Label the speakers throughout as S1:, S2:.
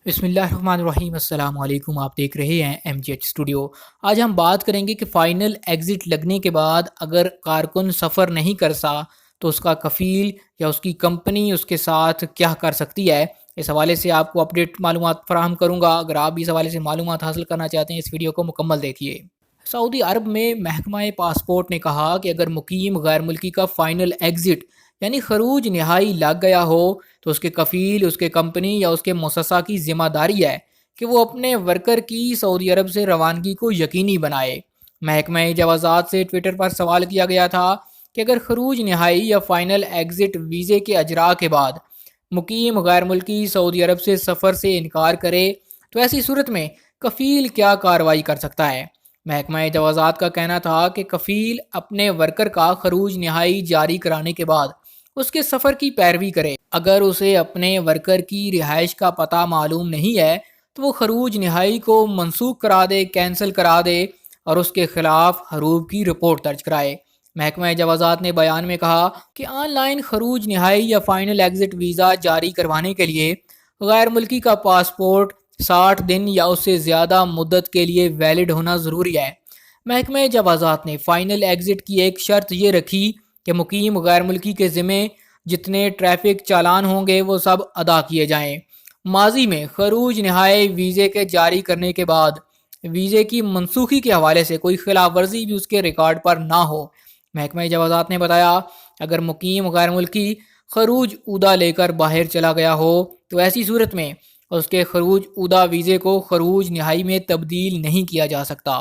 S1: بسم اللہ الرحمن الرحیم۔ السلام علیکم، آپ دیکھ رہے ہیں ایم جی ایچ اسٹوڈیو۔ آج ہم بات کریں گے کہ فائنل ایگزٹ لگنے کے بعد اگر کارکن سفر نہیں کرتا تو اس کا کفیل یا اس کی کمپنی اس کے ساتھ کیا کر سکتی ہے۔ اس حوالے سے آپ کو اپڈیٹ معلومات فراہم کروں گا۔ اگر آپ بھی اس حوالے سے معلومات حاصل کرنا چاہتے ہیں اس ویڈیو کو مکمل دیکھیے۔ سعودی عرب میں محکمہ پاسپورٹ نے کہا کہ اگر مقیم غیر ملکی کا فائنل ایگزٹ یعنی خروج نہائی لگ گیا ہو تو اس کے کفیل، اس کے کمپنی یا اس کے مؤسسہ کی ذمہ داری ہے کہ وہ اپنے ورکر کی سعودی عرب سے روانگی کو یقینی بنائے۔ محکمہ جوازات سے ٹویٹر پر سوال کیا گیا تھا کہ اگر خروج نہائی یا فائنل ایگزٹ ویزے کے اجراء کے بعد مقیم غیر ملکی سعودی عرب سے سفر سے انکار کرے تو ایسی صورت میں کفیل کیا کارروائی کر سکتا ہے۔ محکمہ جوازات کا کہنا تھا کہ کفیل اپنے ورکر کا خروج نہائی جاری کرانے کے بعد اس کے سفر کی پیروی کرے۔ اگر اسے اپنے ورکر کی رہائش کا پتہ معلوم نہیں ہے تو وہ خروج نہائی کو منسوخ کرا دے، کینسل کرا دے اور اس کے خلاف حروب کی رپورٹ درج کرائے۔ محکمہ جوازات نے بیان میں کہا کہ آن لائن خروج نہائی یا فائنل ایگزٹ ویزا جاری کروانے کے لیے غیر ملکی کا پاسپورٹ 60 دن یا اس سے زیادہ مدت کے لیے ویلڈ ہونا ضروری ہے۔ محکمہ جوازات نے فائنل ایگزٹ کی ایک شرط یہ رکھی کہ مقیم غیر ملکی کے ذمے جتنے ٹریفک چالان ہوں گے وہ سب ادا کیے جائیں۔ ماضی میں خروج نہائی ویزے کے جاری کرنے کے بعد ویزے کی منسوخی کے حوالے سے کوئی خلاف ورزی بھی اس کے ریکارڈ پر نہ ہو۔ محکمہ جوازات نے بتایا اگر مقیم غیر ملکی خروج عہدہ لے کر باہر چلا گیا ہو تو ایسی صورت میں اس کے خروج عہدہ ویزے کو خروج نہائی میں تبدیل نہیں کیا جا سکتا۔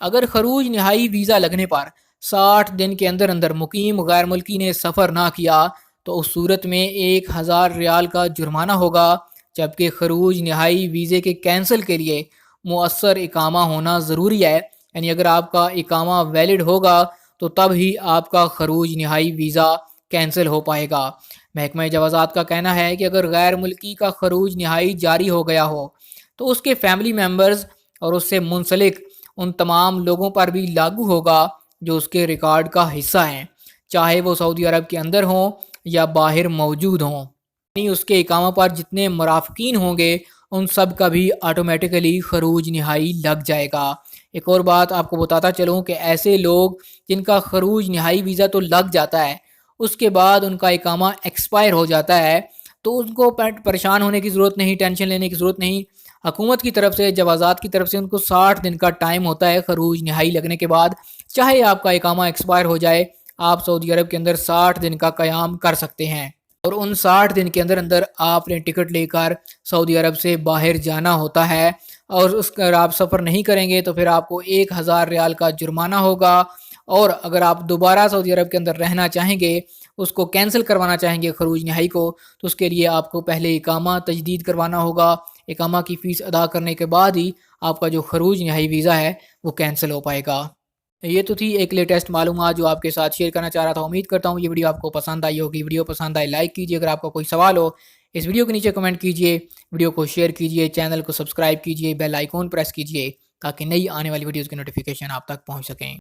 S1: اگر خروج نہائی ویزا لگنے پر 60 دن کے اندر اندر مقیم غیر ملکی نے سفر نہ کیا تو اس صورت میں 1000 ریال کا جرمانہ ہوگا، جبکہ خروج نہائی ویزے کے کینسل کے لیے مؤثر اقامہ ہونا ضروری ہے۔ یعنی اگر آپ کا اقامہ ویلڈ ہوگا تو تب ہی آپ کا خروج نہائی ویزا کینسل ہو پائے گا۔ محکمہ جوازات کا کہنا ہے کہ اگر غیر ملکی کا خروج نہائی جاری ہو گیا ہو تو اس کے فیملی ممبرز اور اس سے منسلک ان تمام لوگوں پر بھی لاگو ہوگا جو اس کے ریکارڈ کا حصہ ہیں، چاہے وہ سعودی عرب کے اندر ہوں یا باہر موجود ہوں۔ یعنی اس کے اقامہ پر جتنے مرافقین ہوں گے ان سب کا بھی آٹومیٹیکلی خروج نہائی لگ جائے گا۔ ایک اور بات آپ کو بتاتا چلوں کہ ایسے لوگ جن کا خروج نہائی ویزا تو لگ جاتا ہے اس کے بعد ان کا اقامہ ایکسپائر ہو جاتا ہے تو ان کو پریشان ہونے کی ضرورت نہیں، ٹینشن لینے کی ضرورت نہیں۔ حکومت کی طرف سے، جوازات کی طرف سے ان کو 60 دن کا ٹائم ہوتا ہے خروج نہائی لگنے کے بعد۔ چاہے آپ کا اقامہ ایکسپائر ہو جائے آپ سعودی عرب کے اندر 60 دن کا قیام کر سکتے ہیں، اور ان 60 دن کے اندر اندر آپ نے ٹکٹ لے کر سعودی عرب سے باہر جانا ہوتا ہے، اور اس کا آپ سفر نہیں کریں گے تو پھر آپ کو 1000 ریال کا جرمانہ ہوگا۔ اور اگر آپ دوبارہ سعودی عرب کے اندر رہنا چاہیں گے، اس کو کینسل کروانا چاہیں گے خروج نہائی کو، تو اس کے لیے آپ کو پہلے اقامہ تجدید کروانا ہوگا۔ اقامہ کی فیس ادا کرنے کے بعد ہی آپ کا جو خروج نہائی ویزا ہے وہ کینسل ہو پائے گا۔ یہ تو تھی ایک لیٹسٹ معلومات جو آپ کے ساتھ شیئر کرنا چاہ رہا تھا۔ امید کرتا ہوں یہ ویڈیو آپ کو پسند آئی ہوگی۔ ویڈیو پسند آئے لائک کیجیے، اگر آپ کا کوئی سوال ہو اس ویڈیو کے نیچے کمنٹ کیجیے، ویڈیو کو شیئر کیجیے، چینل کو سبسکرائب کیجیے، بیل آئیکن پریس کیجیے تاکہ نئی آنے والی ویڈیوز کی نوٹیفیکیشن آپ تک پہنچ سکیں۔